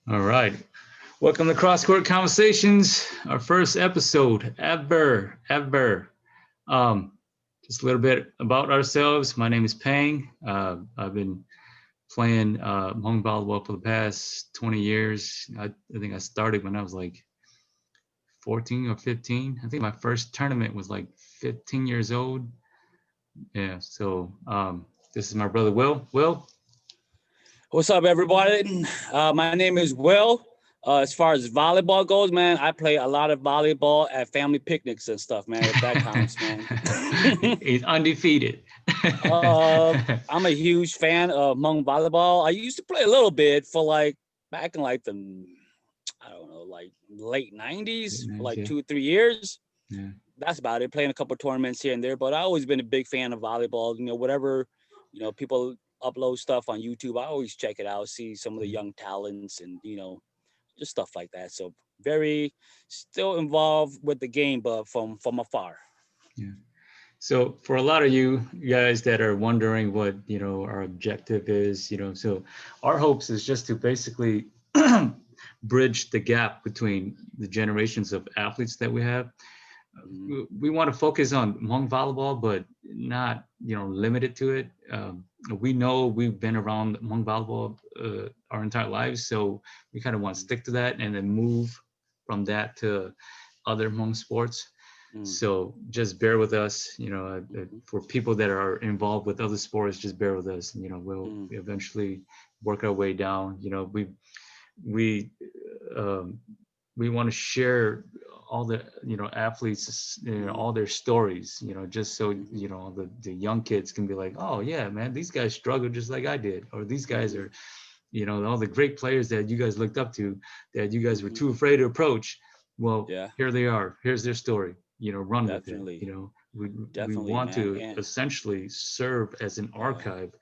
All right. Welcome to CrossCourt Conversations, our first episode ever. Um, just a little bit about ourselves. My name is Pang. I've been playing Hmong volleyball for the past 20 years. I think I started when I was like 14 or 15. I think my first tournament was like 15 years old. Yeah. So this is my brother Will. Will. What's up, everybody? My name is Will. As far as volleyball goes, man, I play a lot of volleyball at family picnics and stuff, man, if that counts, man. He's undefeated. I'm a huge fan of Hmong volleyball. I used to play a little bit for like back in like I don't know, like late 90s, for like Yeah. 2 or 3 years. Yeah. That's about it. Playing a couple of tournaments here and there, but I always been a big fan of volleyball. Whatever, people upload stuff on YouTube. I always check it out, see some of the young talents and, just stuff like that. So very still involved with the game, but from afar. Yeah. So for a lot of you guys that are wondering what, our objective is, so our hopes is just to basically bridge the gap between the generations of athletes that we have. We want to focus on Hmong volleyball, but not, limited to it. We know we've been around Hmong volleyball our entire lives, so we kind of want to stick to that and then move from that to other Hmong sports. So just bear with us, for people that are involved with other sports, just bear with us. We'll eventually work our way down. We we want to share all the athletes, all their stories, just so the young kids can be like, oh yeah, man, these guys struggled just like I did, or these guys are, all the great players that you guys looked up to, that you guys were too afraid to approach. Well, Yeah. here they are. Here's their story. Run Definitely. with it. We Definitely, want man. to essentially serve as an archive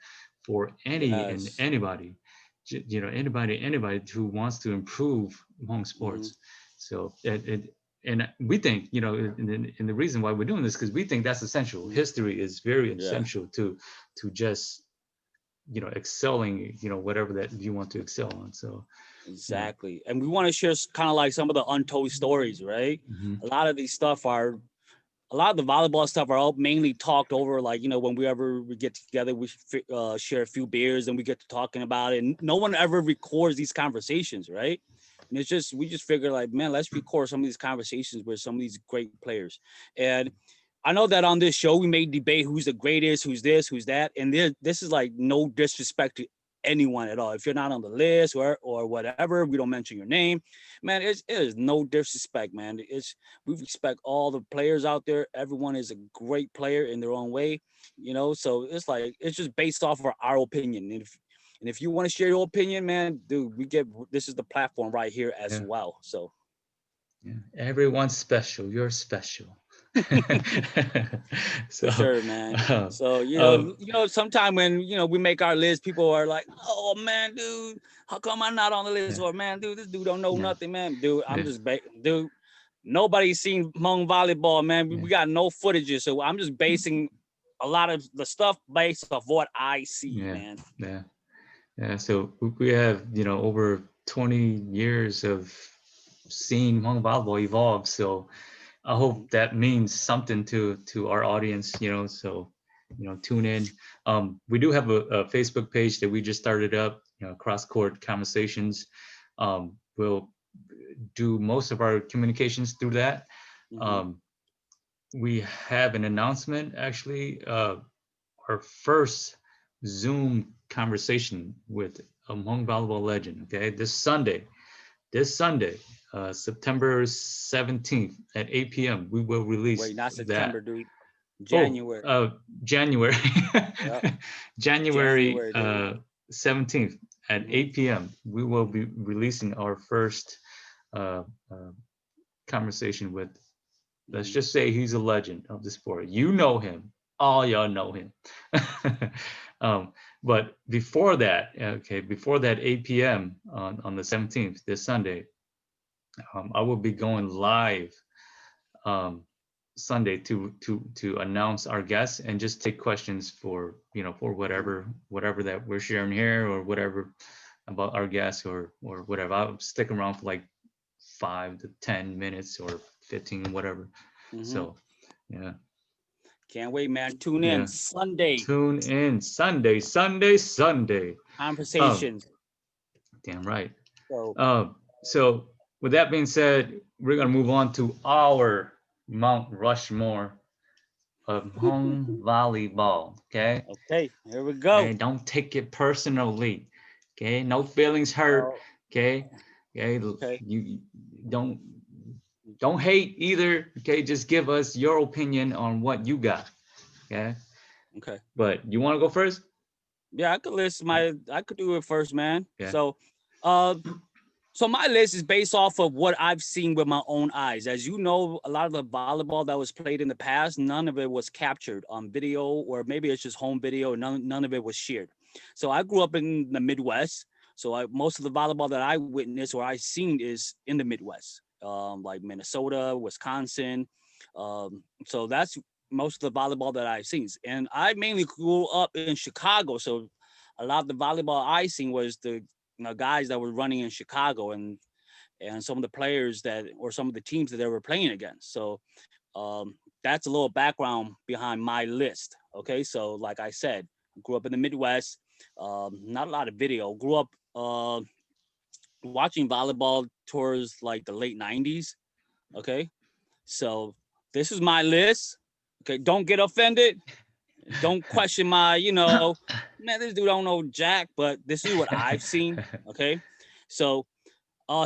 for any and Yes. anybody, anybody who wants to improve Hmong Mhm. sports. So and we think, and the reason why we're doing this, because we think that's essential. History is very Yeah. essential to just excelling, whatever that you want to excel on. So Exactly. And we want to share kind of like some of the untold stories, right? mhm. A lot of these stuff are a lot of the volleyball stuff are all mainly talked over, like, when we get together, we share a few beers and we get to talking about it. And no one ever records these conversations, right? And we just figure like, man, let's record some of these conversations with some of these great players. And I know that on this show, we may debate who's the greatest, who's this, who's that. And this is like no disrespect to anyone at all. If you're not on the list or whatever, we don't mention your name, man. It is no disrespect, man. We respect all the players out there. Everyone is a great player in their own way, So it's just based off of our opinion. And if you want to share your opinion, man, dude, this is the platform right here as Yeah. well. So Yeah. Everyone's special. You're special. for So, sure, man. uh, So um, sometime when we make our list, people are like, "Oh man, dude, how come I'm not on the list?" yeah, Or man, dude, this dude don't know yeah, nothing, man. Dude, yeah, dude. Nobody's seen Hmong volleyball, man. We yeah, got no footages, so I'm just basing a lot of the stuff based off what I see, yeah, man. yeah, yeah. So we have, over 20 years of seeing Hmong volleyball evolve. So I hope that means something to our audience, so, tune in. We do have a Facebook page that we just started up, CrossCourt Conversations. We'll do most of our communications through that. Mm-hmm. Um, we have an announcement, actually, our first Zoom conversation with a Hmong volleyball legend. Okay, this Sunday, September 17th at 8 p.m. We will release Wait, not September, that. dude. Oh, January. January, Yep. January January, dude. 17th at Mm-hmm. 8 p.m. We will be releasing our first uh, uh, conversation with, let's just say, he's a legend of the sport. You know him. All y'all know him. um, but before that, okay, before that 8 p.m. On the 17th, this Sunday, I will be going live um, Sunday to announce our guests and just take questions for for whatever that we're sharing here, or whatever about our guests or whatever. I'll stick around for like 5 to 10 minutes or 15, whatever. Mm-hmm. So yeah, Can't wait, man. Tune in yeah. Sunday. Tune in Sunday, Sunday, Sunday. Um, Conversations. damn right. So So with that being said, we're gonna move on to our Mount Rushmore of Hmong volleyball. Okay. okay, here we go. Okay. Don't take it personally. Okay. No feelings hurt. Oh, Okay. Okay. okay. You don't don't hate either. Okay. Just give us your opinion on what you got. Okay. Okay. But you want to go first? Yeah, I could list my. I could do it first, man. Yeah. Uh, so my list is based off of what I've seen with my own eyes. As you know, a lot of the volleyball that was played in the past, none of it was captured on video, or maybe it's just home video. None of it was shared. So I grew up in the Midwest. So most of the volleyball that I witnessed or I seen is in the Midwest, like Minnesota, Wisconsin. So that's most of the volleyball that I've seen. And I mainly grew up in Chicago. So a lot of the volleyball I seen was the guys that were running in Chicago and some of the players that or some of the teams that they were playing against. So that's a little background behind my list. Okay, so like I said, grew up in the Midwest. Not a lot of video. Grew up watching volleyball towards like the late '90s. Okay, so this is my list. Okay, don't get offended. Don't question my, man, this dude don't know Jack, but this is what I've seen. Okay, so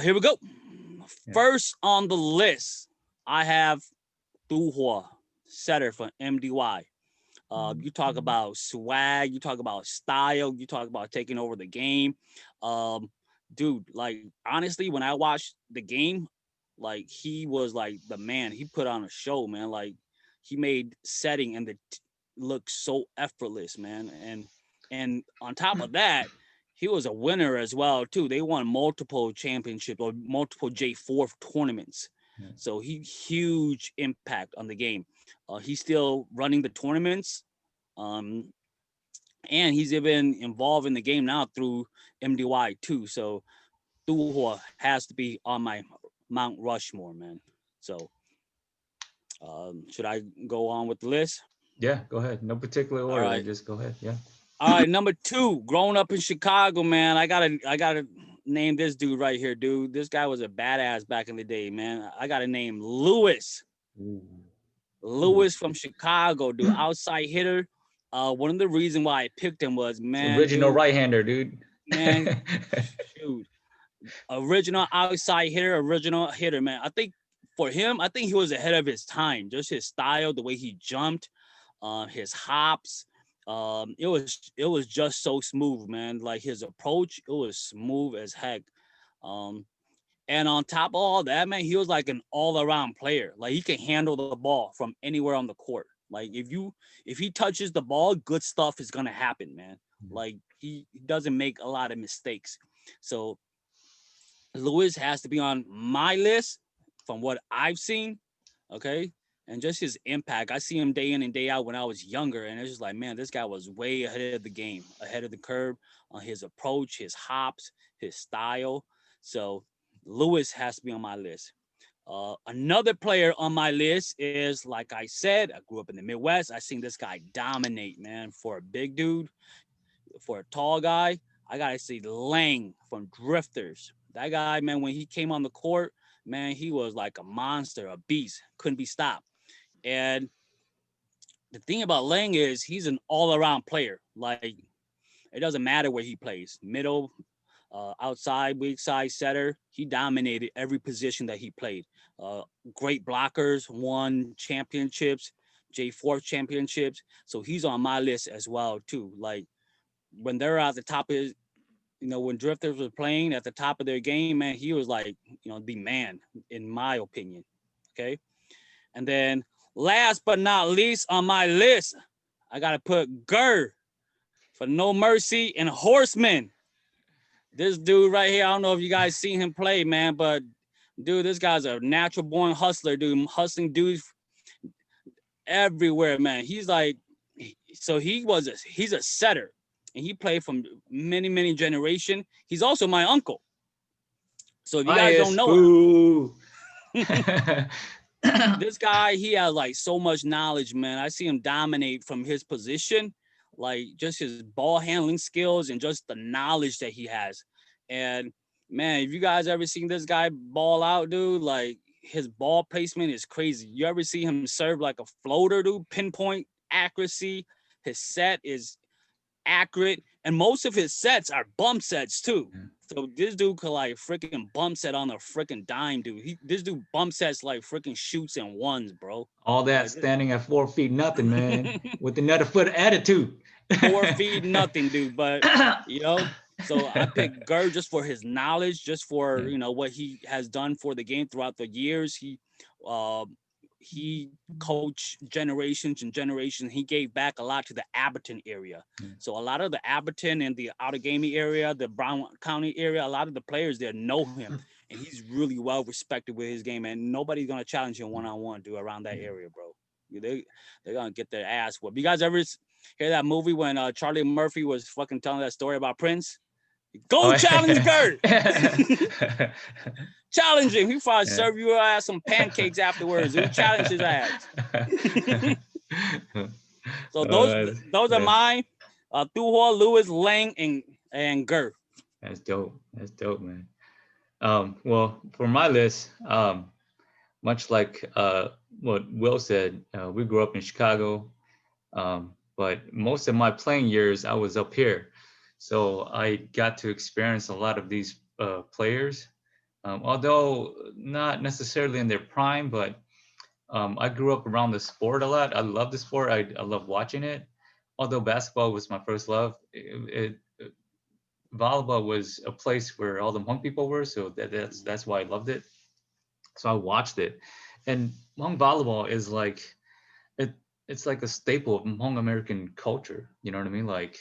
here we go. Yeah. First on the list, I have Du Hua, setter for MDY. You talk about swag, you talk about style, you talk about taking over the game. Dude, like honestly, when I watched the game, like he was like the man. He put on a show, man. Like he made setting and look so effortless, man. And on top of that, he was a winner as well too. They won multiple championships or multiple J4 tournaments. Yeah. So he huge impact on the game. He's still running the tournaments, and he's even involved in the game now through MDY too. So Du Hua has to be on my Mount Rushmore, man. So should I go on with the list? Yeah, go ahead. No particular All order. right. Just go ahead. Yeah. All right, number 2, growing up in Chicago, man. I gotta name this dude right here, dude. This guy was a badass back in the day, man. I gotta name Lewis. Ooh. Lewis from Chicago, dude. Outside hitter. One of the reasons why I picked him was, man, Original dude, right-hander, dude. man, shoot. Original outside hitter, man. I think for him, I think he was ahead of his time. Just his style, the way he jumped, his hops. It was just so smooth, man. Like his approach, it was smooth as heck. And on top of all that, man, he was like an all-around player. Like he can handle the ball from anywhere on the court. Like if he touches the ball, good stuff is gonna happen, man. Like he doesn't make a lot of mistakes. So Lewis has to be on my list from what I've seen. Okay. And just his impact. I see him day in and day out when I was younger. And it's just like, man, this guy was way ahead of the game, ahead of the curve on his approach, his hops, his style. So Lewis has to be on my list. Another player on my list is, like I said, I grew up in the Midwest. I seen this guy dominate, man, for a big dude, for a tall guy. I got to see Lang from Drifters. That guy, man, when he came on the court, man, he was like a monster, a beast, couldn't be stopped. And the thing about Lang is he's an all-around player. Like, it doesn't matter where he plays, middle, outside, weak side, setter. He dominated every position that he played. Great blockers, won championships, J4 championships. So he's on my list as well too. Like when they're at the top of his, when Drifters was playing at the top of their game, man, he was like, the man, in my opinion. Okay. And then last but not least on my list, I got to put Gurr for No Mercy and Horseman. This dude right here, I don't know if you guys seen him play, man, but dude, this guy's a natural born hustler, dude, hustling dudes everywhere, man. He's like, so he's a setter. and he played from many generation. He's also my uncle. So if you guys don't Bias, know boo. him, this guy, he has like so much knowledge, man. I see him dominate from his position, like just his ball handling skills and just the knowledge that he has. And man, if you guys ever seen this guy ball out, dude, like his ball placement is crazy. You ever see him serve like a floater, dude? Pinpoint accuracy. His set is accurate, and most of his sets are bump sets too. So this dude could like freaking bump set on a freaking dime, dude. This dude bump sets like freaking shoots and ones, bro. All that Like standing at 4 feet nothing, man, with another foot attitude. 4 feet nothing, dude. But so I picked Gerd just for his knowledge, just for what he has done for the game throughout the years. Uh, he coached generations and generations. He gave back a lot to the Abberton area. So a lot of the Abberton and the Outagamie area, the Brown County area, a lot of the players there know him, and he's really well respected with his game. And nobody's gonna challenge him one-on-one, dude, around that area, bro. They're gonna get their ass whooped. You guys ever hear that movie when Charlie Murphy was fucking telling that story about Prince? Go challenge Gert. Challenge him. He probably serve your ass some pancakes afterwards. Who challenge his ass? So those are mine. Thuhua, Lewis, Lang, and Gert. That's dope. That's dope, man. Well, for my list, much like what Will said, we grew up in Chicago, but most of my playing years I was up here, so I got to experience a lot of these players. Although not necessarily in their prime, but I grew up around the sport a lot. I love the sport. I love watching it. Although basketball was my first love, volleyball was a place where all the Hmong people were, so that's why I loved it. So I watched it, and Hmong volleyball is like it. It's like a staple of Hmong American culture. You know what I mean? Like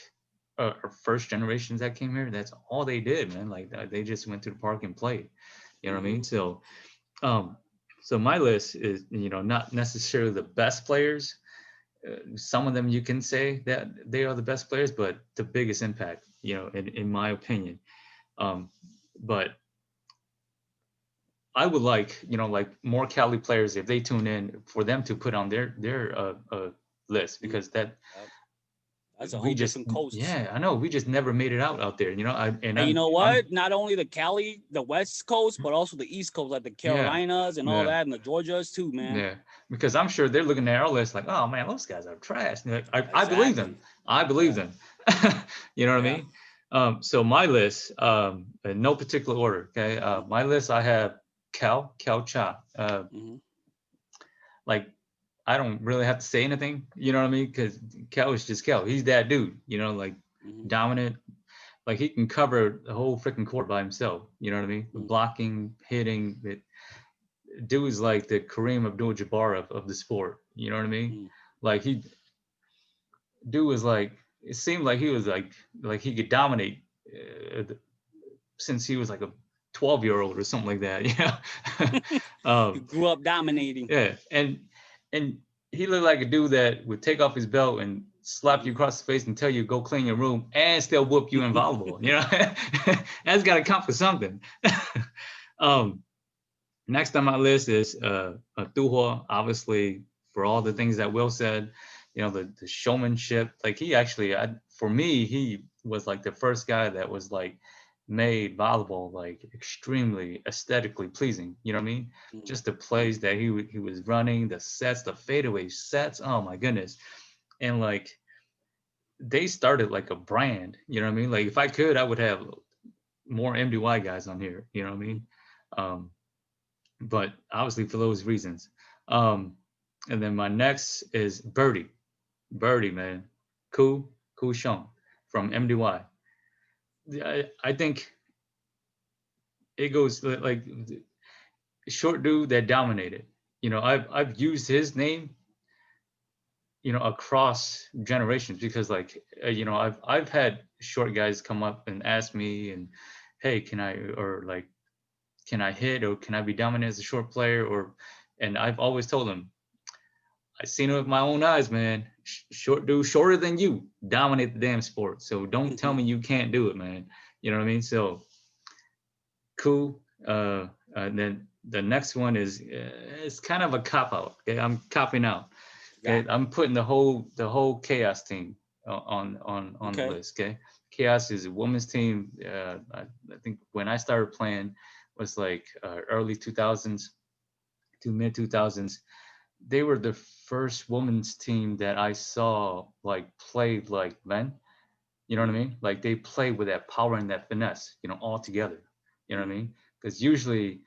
our first generations that came here, that's all they did, man. Like they just went to the park and played. You know what I mean? So, um, so my list is not necessarily the best players. Some of them you can say that they are the best players, but the biggest impact, in my opinion. Um, but I would like, like more Cali players, if they tune in, for them to put on their list, because that's a we whole just, different coast. yeah, I know, we just never made it out there, And you know what? Not only the Cali, the West Coast, but also the East Coast, like the Carolinas and all that, and the Georgias too, man. Yeah, because I'm sure they're looking at our list like, oh man, those guys are trash. I believe them. Exactly. I believe them. You know what I mean? So my list, in no particular order. Okay, my list, I have Cal Cha. Like, I don't really have to say anything. You know what I mean? Because Cal is just Cal. He's that dude. Like dominant. Like he can cover the whole freaking court by himself. You know what I mean? Blocking, hitting. Dude is like the Kareem Abdul-Jabbar of the sport. You know what I mean? Like dude was like, it seemed like he was like he could dominate since he was like a 12-year-old or something like that. Yeah. He grew up dominating. Yeah, and he looked like a dude that would take off his belt and slap you across the face and tell you go clean your room and still whoop you in volleyball. That's got to count for something. Next on my list is Tuhua, obviously, for all the things that Will said, the showmanship. Like he actually, for me, he was like the first guy that was like made volleyball like extremely aesthetically pleasing. You know what I mean? Just the plays that he was running, the sets, the fadeaway sets. Oh my goodness. And like they started like a brand. You know what I mean? Like if I could, I would have more MDY guys on here. You know what I mean? But obviously for those reasons. And then my next is Birdie, man, Ku Shong from MDY. I think it goes like short dude that dominated. I've used his name, across generations, because like I've had short guys come up and ask me, and hey, can I hit, or can I be dominant as a short player? And I've always told them, I seen it with my own eyes, man. short dude shorter than you dominate the damn sport. So don't tell me you can't do it, man. You know what I mean? So cool. Then the next one is it's kind of a cop out. Okay, I'm copping out. Okay, I'm putting the whole chaos team on the Okay. list. Okay, chaos is a women's team. I think when I started playing was like early 2000s to mid 2000s. They were the first women's team that I saw like play like men. You know what I mean? Like they play with that power and that finesse, you know, all together. You know what I mean? Because usually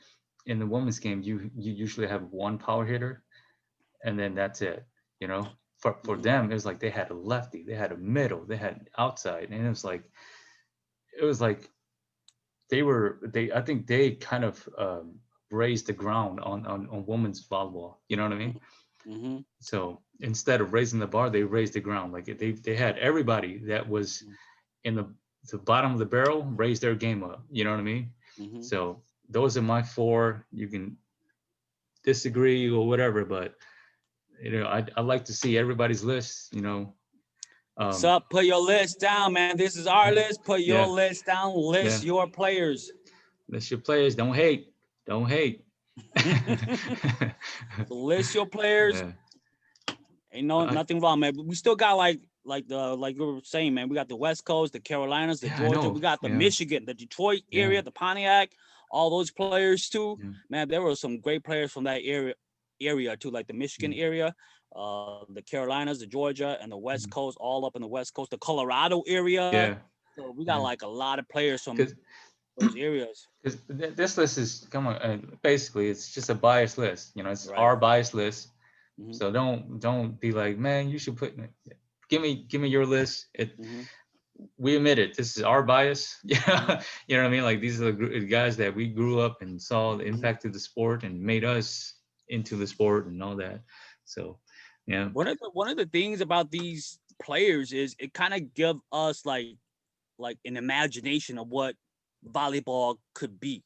in the women's game, you usually have one power hitter, and then that's it. You know, for them, it was like they had a lefty, they had a middle, they had outside, and it was like they I think they kind of raised the ground on women's volleyball. You know what I mean? Mm-hmm. So instead of raising the bar, they raised the ground. Like they had everybody that was in the bottom of the barrel raise their game up. You know what I mean? Mm-hmm. So those are my four. You can disagree or whatever, but you know, I like to see everybody's list. You know, What's up? Put your list down, man. This is our list. Put your yeah, list down. List your players. list your players. Don't hate. Don't hate. So list your players. Yeah. Ain't nothing wrong, man. But we still got like you were saying, man. We got the West Coast, the Carolinas, the I Georgia. know. We got the Michigan, the Detroit area, the Pontiac. All those players too, man. There were some great players from that area too, like the Michigan area, the Carolinas, the Georgia, and the West Coast. All up in the West Coast, the Colorado area. Yeah. So we got like a lot of players from 'Cause- those areas. Because this list is basically it's just a biased list. You know, it's our biased list. So don't be like, man, you should give me your list. We admit it. This is our bias. Yeah, you know what I mean. Like these are the guys that we grew up and saw the impact of the sport and made us into the sport and all that. So yeah. One of the things about these players is it kind of give us like an imagination of what volleyball could be.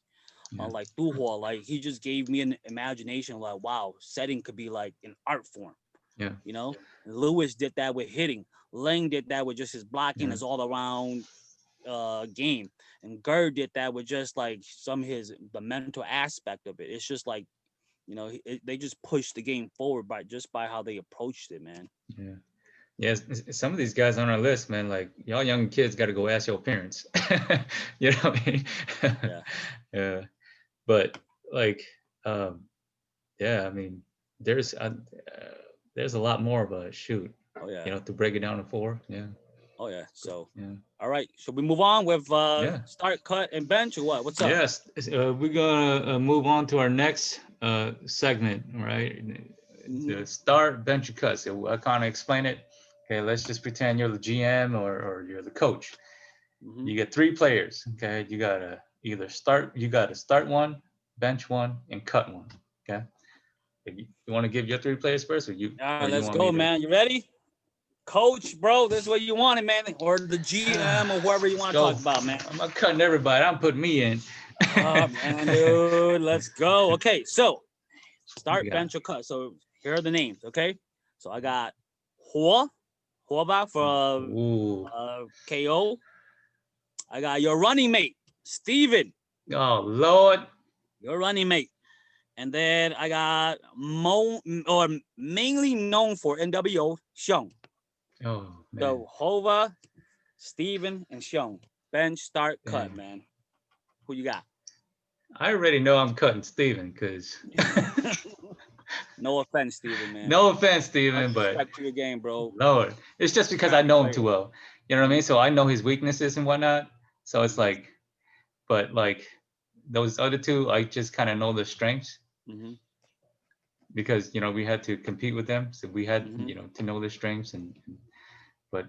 Like Duhua, like he just gave me an imagination like, wow, setting could be like an art form. Yeah. You know, Lewis did that with hitting. Lang did that with just his blocking, his all around game. And Gerd did that with just like the mental aspect of it. It's just like, you know, they just pushed the game forward by how they approached it, man. Yeah. Yeah, some of these guys on our list, man, like y'all young kids got to go ask your parents. You know what I mean? Yeah. But like, yeah, I mean, there's a lot more, but shoot. Oh yeah. You know, to break it down to four. Yeah. Oh yeah. So all right. Should we move on with start, cut, and bench or what? What's up? Yes. We're gonna move on to our next segment, right? The start, bench, and cut. So I kind of explain it. Okay, let's just pretend you're the GM or you're the coach. You get three players. Okay, you gotta start one, bench one, and cut one. Okay. You want to give your three players first, or you? All right, let's go, man. You ready? Coach, bro, this is what you wanted, man, or the GM or whoever you want to talk about, man. I'm not cutting everybody. I'm putting me in. Oh, man, dude, let's go. Okay, so start, bench, or cut. So here are the names. Okay, so I got Huoba for KO. I got your running mate, Steven. Oh Lord, your running mate. And then I got mainly known for NWO, Xiong. Oh, man. So Hova, Steven, and Xiong. Bench, start, cut, man. Who you got? I already know I'm cutting Steven because. No offense, Steven, man. No offense, Steven, but. Respect to your game, bro. Lord, it's just because I know him too well. You know what I mean? So I know his weaknesses and whatnot. So it's like, but like those other two, I just kind of know their strengths. Because, you know, we had to compete with them. So we had, you know, to know their strengths. But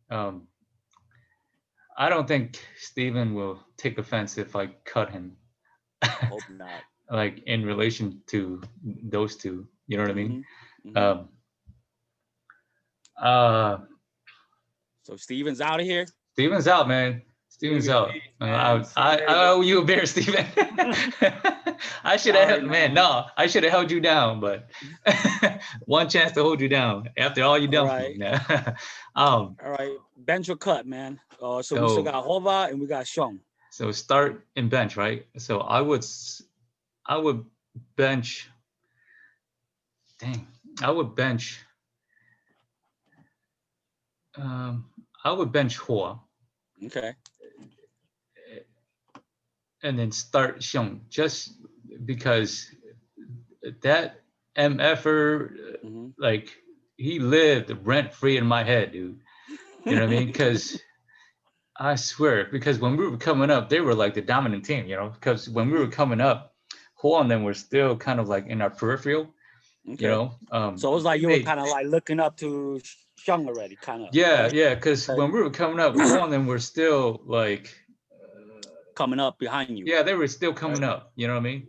I don't think Steven will take offense if I cut him. Hope not. Like in relation to those two, you know what I mean? So Steven's out of here? Steven's out, man. Steven's out. I owe you a beer, Steven. I should have, man. No, I should have held you down, but one chance to hold you down after all you All done for right. me. Now. All right. Bench or cut, man. So we still so got Hova and we got Shong. so start and bench, right? So I would bench. Dang, I would bench. I would bench Hua Okay. and then start Xiong just because that MFer, Mm-hmm. like he lived rent free in my head, dude. You know what I mean? Because I swear, because when we were coming up, they were like the dominant team, you know, because when we were coming up, Hua and them were still kind of like in our peripheral, you Okay. know. So it was like They you were made, kind of like looking up to Shong already, kind of, yeah, right? yeah, because Okay. when we were coming up, Hua and them were still like, Coming up behind you, yeah, they were still right? coming up, you know what I mean?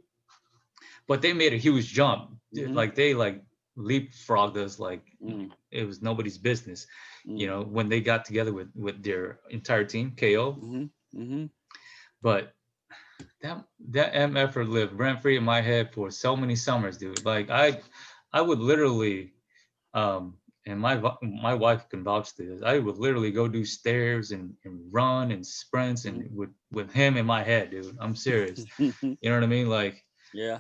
But they made a huge jump. Mm-hmm. Like they like leapfrogged us like Mm-hmm. it was nobody's business, you Mm-hmm. know, when they got together with their entire team, KO. Mm-hmm. But that MF lived rent free in my head for so many summers, dude. Like I would literally, and my wife can vouch to this. I would literally go do stairs and run and sprints and with him in my head, dude. I'm serious. Mm-hmm. You know what I mean? Like, Yeah.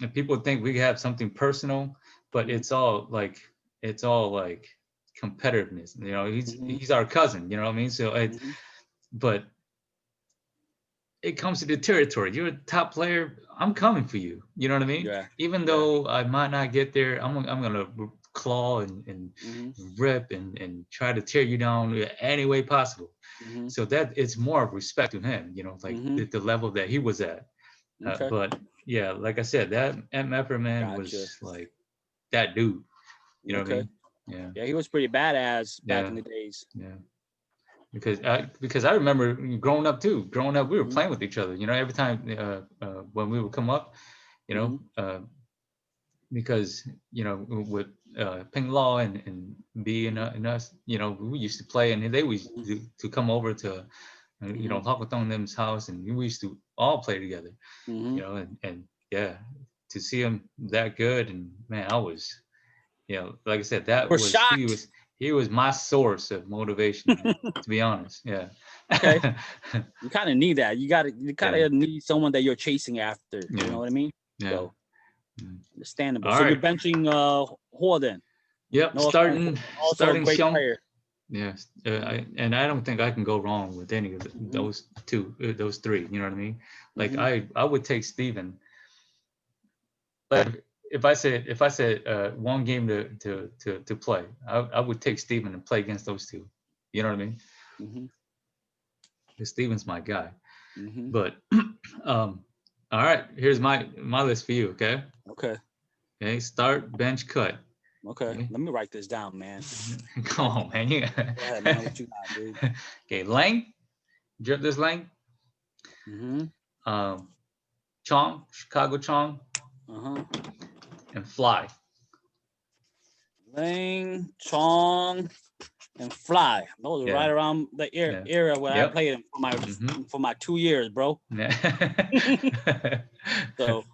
and people think we have something personal, but Mm-hmm. it's all like competitiveness. You know, Mm-hmm. he's our cousin. You know what I mean? So Mm-hmm. but it comes to the territory. You're a top player. I'm coming for you. You know what I mean? Yeah. Even Yeah. though I might not get there, I'm gonna claw and Mm-hmm. rip and try to tear you down any way possible. Mm-hmm. So that it's more of respect to him. You know, like Mm-hmm. the level that he was at. Okay. But yeah, like I said, that MFer man Gotcha. was like that dude. You know what I Okay. mean? Yeah, Yeah, he was pretty badass back yeah, in the days. yeah. Because I remember growing up too. Growing up, we were Mm-hmm. playing with each other. You know, every time when we would come up, you Mm-hmm. know, because you know with Ping Law and B and us, you know, we used to play, and they used to come over to you know Hakotong them's house, and we used to all play together. Mm-hmm. You know, and yeah, to see him that good, and man, I was, you know, like I said, We're shocked. he was my source of motivation, man, to be honest. Yeah. Okay. You kind of need that. You kind Yeah. of need someone that you're chasing after. You Yeah. know what I mean? Yeah. So understandable. All So you're right. benching Hua then. Yep. No offense, also a Starting great Xiong. player. Yes. Mm-hmm. I don't think I can go wrong with any of Mm-hmm. those two, those three. You know what I mean? Like Mm-hmm. I would take Steven. Like if I said one game to play, I would take Steven and play against those two. You know what I mean? Mm-hmm. Because Steven's my guy. Mm-hmm. But all right, here's my list for you. Okay. Okay. Okay. Start, bench, cut. Okay. Okay. Let me write this down, man. Come on, man. Go ahead, man. What you got, dude? Okay, Lang, drip this Lang. Mm-hmm. Chong, Chicago Chong, Uh-huh. and Fly. Lang, Chong, and Fly. Those are Yeah. right around the Yeah. era when I Yep. played them for my 2 years, bro. Yeah. So,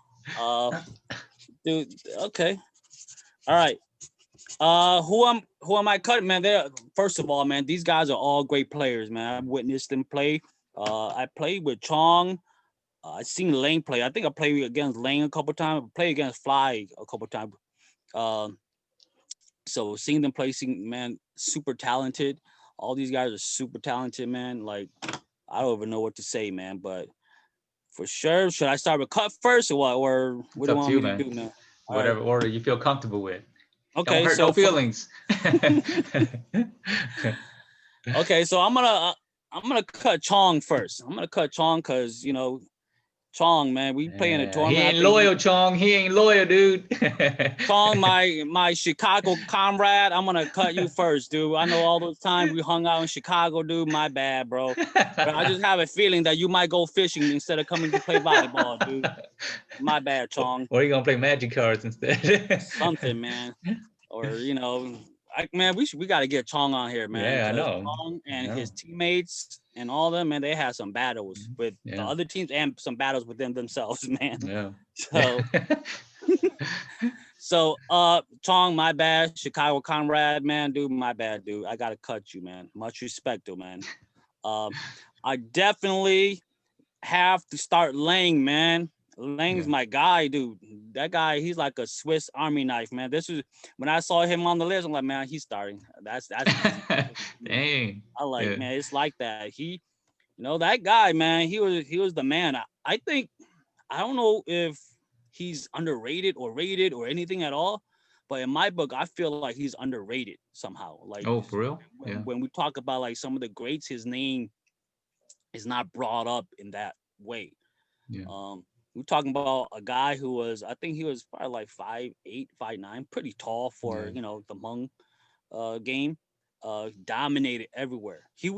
dude, okay, all right. Who am I cutting, man? They're first of all, man, these guys are all great players, man. I've witnessed them play. I played with Chong. I seen Lane play. I think I played against Lane a couple times. I played against Fly a couple times. So seeing them play, man, super talented. All these guys are super talented, man. Like, I don't even know what to say, man. But for sure, should I start with cut first or what? Or what It's do you up to want you, me to man. do, man? All right. Whatever order you feel comfortable with. Don't Okay, hurt no so feelings. okay, so I'm gonna cut Chong first. I'm gonna cut Chong because Chong, man, we play in a He tournament. I ain't think loyal, Chong. He ain't loyal, dude. Chong, my Chicago comrade, I'm gonna cut you first, dude. I know all those times we hung out in Chicago, dude. My bad, bro. But I just have a feeling that you might go fishing instead of coming to play volleyball, dude. My bad, Chong. Or you gonna play magic cards instead? Something, man. Or Man, we got to get Chong on here, man. Yeah, I 'cause know. Chong and I his know. teammates and all them, man, they had some battles with the Yeah. other teams and some battles with themselves, man. Yeah. So, Chong, my bad. Chicago Conrad, man, dude, my bad, dude. I gotta cut you, man. Much respect, though, man. I definitely have to start Lang, man. Lang's Yeah. my guy, dude. That guy, he's like a Swiss Army knife, man. This is when I saw him on the list. I'm like, man, he's starting. That's easy. Dang. I like, Yeah. man, it's like that. That guy, man, he was the man. I think I don't know if he's underrated or rated or anything at all, but in my book, I feel like he's underrated somehow. Like Oh, for real? when, Yeah. when we talk about like some of the greats, his name is not brought up in that way. Yeah. We're talking about a guy who was, I think he was probably like 5'8", 5'9", pretty tall for Yeah. the Hmong game. Dominated everywhere. He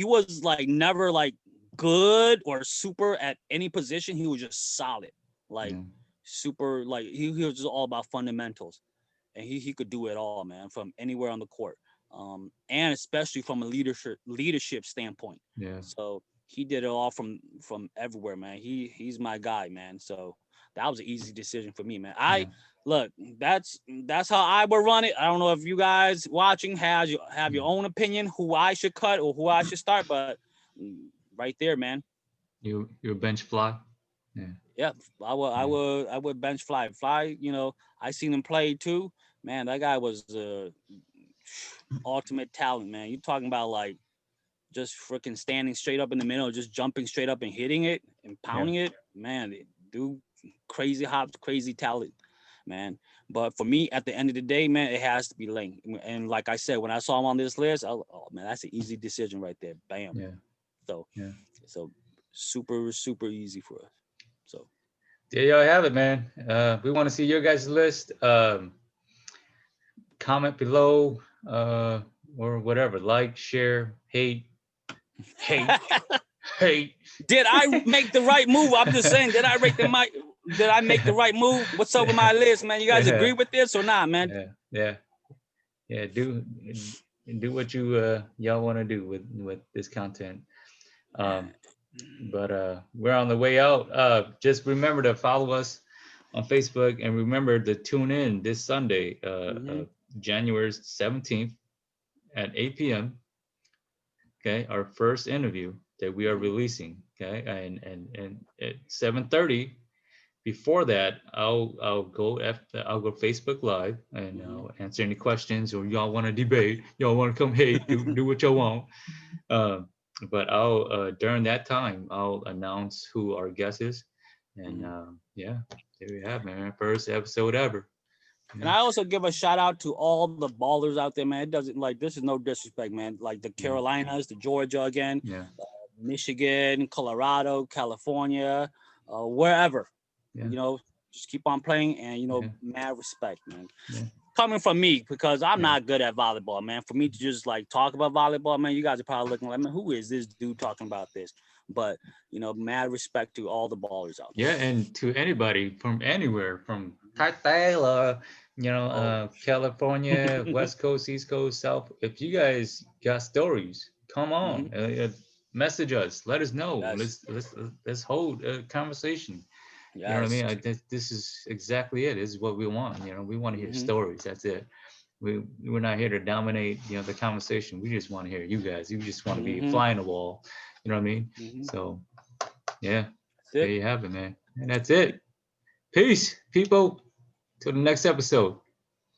was like never like good or super at any position. He was just solid, like Yeah. super. Like he was just all about fundamentals, and he could do it all, man, from anywhere on the court, and especially from a leadership standpoint. Yeah. So he did it all from everywhere, man. He's my guy, man. So that was an easy decision for me, man. Yeah. Look, that's how I would run it. I don't know if you guys watching have your own opinion who I should cut or who I should start, but right there, man. Your bench fly. Yeah. Yeah, I would bench Fly. Fly, I seen him play too. Man, that guy was ultimate talent, man. You talking about like just freaking standing straight up in the middle, just jumping straight up and hitting it and pounding it. Man, dude, crazy hops, crazy talent, man. But for me, at the end of the day, man, it has to be Lane. And like I said, when I saw him on this list, oh man, that's an easy decision right there. Bam. Yeah. So, Yeah. so super, super easy for us. So There y'all have it, man. We want to see your guys' list. Comment below, or whatever. Like, share, hate. Did I make the right move? I'm just saying, did I make the right move? What's up with my list, man? You guys agree with this or not, man? Yeah. Do what you y'all want to do with this content. But we're on the way out. Just remember to follow us on Facebook, and remember to tune in this Sunday, January 17th at 8 p.m. Okay, our first interview that we are releasing. Okay, and at 7:30. Before that, I'll go Facebook Live, and I'll answer any questions, or y'all want to debate, y'all want to come hate, do what y'all want. But I'll during that time I'll announce who our guest is, and yeah, there we have, man. First episode ever. And I also give a shout out to all the ballers out there, man. It doesn't like this is no disrespect, man. Like the Carolinas, the Georgia again, Michigan, Colorado, California, wherever. Just keep on playing, and mad respect, man. Coming from me, because I'm not good at volleyball, man. For me to just like talk about volleyball, man, you guys are probably looking like, man, who is this dude talking about this? But mad respect to all the ballers out there. Yeah, and to anybody from anywhere, from Taylor, California, West Coast, East Coast, South. If you guys got stories, come on, message us. Let us know. Let's hold a conversation. You know what I mean? This is exactly it. This is what we want. We want to hear stories. That's it. We're not here to dominate, the conversation. We just want to hear you guys. You just want to be flying the wall. You know what I mean? So, yeah, there you have it, man. And that's it. Peace, people. Till the next episode.